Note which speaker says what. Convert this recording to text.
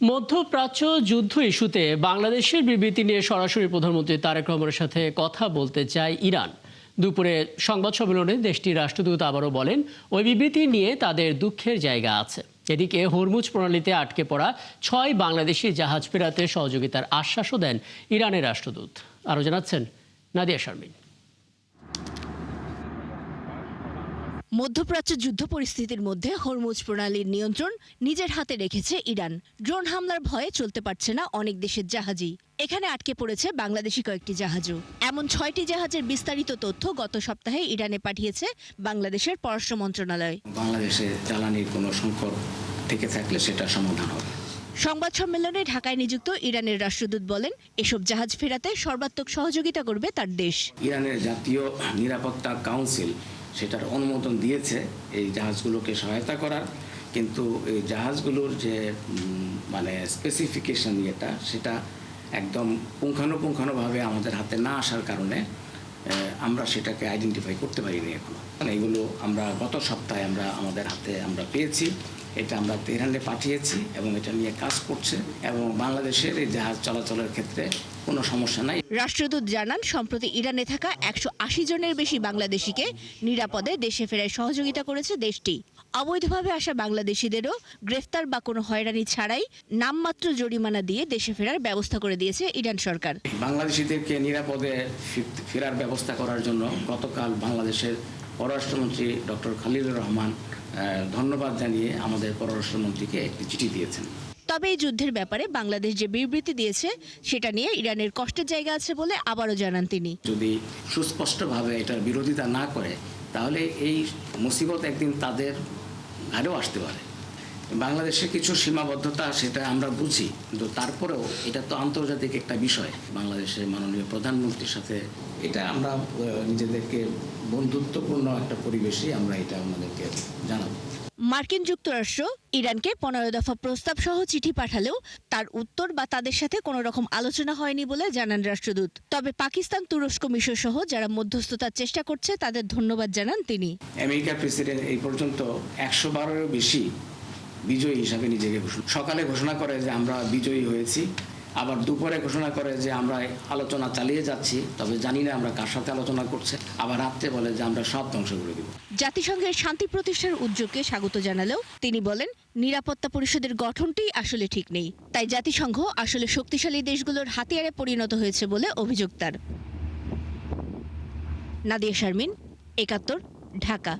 Speaker 1: মধ্যপ্রাচ্য যুদ্ধ ইস্যুতে বাংলাদেশের বিবৃতি নিয়ে সরাসরি প্রধানমন্ত্রী তারেক রহমানের সাথে কথা বলতে চায় ইরান। দুপুরে সংবাদ সম্মেলনে দেশটির রাষ্ট্রদূত আবারও বলেন, ওই বিবৃতি নিয়ে তাদের দুঃখের জায়গা আছে। এদিকে হরমুজ প্রণালীতে আটকে পড়া ৬ বাংলাদেশি জাহাজ ফেরাতে সহযোগিতার আশ্বাসও দেন ইরানের রাষ্ট্রদূত। আরও জানাচ্ছেন নাদিয়া শারমিন।
Speaker 2: মধ্যপ্রাচ্য যুদ্ধ পরিস্থিতির মধ্যে হরমুজ প্রণালীর নিয়ন্ত্রণ নিজের হাতে রেখেছে ইরান। ড্রোন হামলার ভয়ে চলতে পারছে না অনেক দেশের জাহাজই। এখানে আটকে পড়েছে বাংলাদেশি কয়েকটি জাহাজও। এমন ৬টি জাহাজের বিস্তারিত তথ্য গত সপ্তাহে ইরানে পাঠিয়েছে বাংলাদেশের পররাষ্ট্র মন্ত্রণালয়।
Speaker 3: বাংলাদেশে জ্বালানির কোনো সংকট থেকে থাকলে সেটা সমাধান হবে।
Speaker 2: সংবাদ সম্মেলনে ঢাকায় নিযুক্ত ইরানের রাষ্ট্রদূত বলেন, এসব জাহাজ ফেরাতে সর্বাত্মক সহযোগিতা করবে তার দেশ।
Speaker 3: ইরানের জাতীয় নিরাপত্তা কাউন্সিল সেটার অনুমোদন দিয়েছে এই জাহাজগুলোকে সহায়তা করার, কিন্তু এই জাহাজগুলোর যে স্পেসিফিকেশন সেটা একদম পুঙ্খানুপুঙ্খানুভাবে আমাদের হাতে না আসার কারণে আমরা সেটাকে আইডেন্টিফাই করতে পারিনি এখনো। এগুলো আমরা গত সপ্তাহে আমাদের হাতে পেয়েছি। এটা আমরা তেহরানে পাঠিয়েছি এবং এটা নিয়ে কাজ করছে, এবং বাংলাদেশের এই জাহাজ চলাচলের ক্ষেত্রে কোনো সমস্যা নাই।
Speaker 2: রাষ্ট্রদূত জানান, সম্প্রতি ইরানে থাকা ১৮০ জনের বেশি বাংলাদেশিকে নিরাপদে দেশে ফেরায় সহযোগিতা করেছে দেশটি। অবৈধভাবে আসা বাংলাদেশিদেরও গ্রেফতার বা কোনো হয়রানি ছাড়াই নামমাত্র জরিমানা দিয়ে দেশে ফেরার ব্যবস্থা করে দিয়েছে ইরান সরকার।
Speaker 3: বাংলাদেশিদেরকে নিরাপদে ফেরার ব্যবস্থা করার জন্য গতকাল বাংলাদেশের পররাষ্ট্রমন্ত্রী ডক্টর খলিলুর রহমান ধন্যবাদ জানিয়ে আমাদের পররাষ্ট্রমন্ত্রীকে একটি চিঠি দিয়েছেন।
Speaker 2: তবে এই যুদ্ধের ব্যাপারে বাংলাদেশ যে বিবৃতি দিয়েছে সেটা নিয়ে ইরানের কষ্টের জায়গা আছে বলে আবারও জানান তিনি।
Speaker 3: যদি সুস্পষ্টভাবে এটার বিরোধিতা না করে তাহলে এই মুসিবত একদিন তাদের ঘাড়েও আসতে পারে। বাংলাদেশের কিছু সীমাবদ্ধতা সেটা আমরা বুঝি, কিন্তু তারপরেও এটা তো আন্তর্জাতিক একটা বিষয়। বাংলাদেশের মাননীয় প্রধানমন্ত্রীর সাথে এটা আমরা নিজেদেরকে বন্ধুত্বপূর্ণ একটা পরিবেশে আমরা এটা আমাদেরকে জানাবো।
Speaker 2: মার্কিন যুক্তরাষ্ট্র ইরানকে ১৫ দফা প্রস্তাব সহ চিঠি পাঠালেও তার উত্তর বা তাদের সাথে কোনো রকম আলোচনা হয়নি বলে জানান রাষ্ট্রদূত। তবে পাকিস্তান, তুরস্ক, মিশর সহ যারা মধ্যস্থতার চেষ্টা করছে তাদের ধন্যবাদ জানান তিনি।
Speaker 3: আমেরিকার প্রেসিডেন্ট এই পর্যন্ত ১১২-এরও বেশি বিজয়ী হিসাবে নিজেকে সকালে ঘোষণা করে যে আমরা বিজয়ী হয়েছি, আবার দুপুরে ঘোষণা করে যে আমরা আলোচনা চালিয়ে যাচ্ছি, তবে জানি না আমরা কার সাথে আলোচনা করছে, আবার রাত্রে বলে যে আমরা সব ধ্বংস করে দেব।
Speaker 2: জাতিসংঘের শান্তি প্রতিষ্ঠার উদ্যোগকে স্বাগত জানালেও তিনি বলেন, নিরাপত্তা পরিষদের গঠনটি আসলে ঠিক নেই। তাই জাতিসংঘ আসলে শক্তিশালী দেশগুলোর হাতিয়ারে পরিণত হয়েছে বলে অভিযোগ তার। নাদিয়া শারমিন, ৭১, ঢাকা।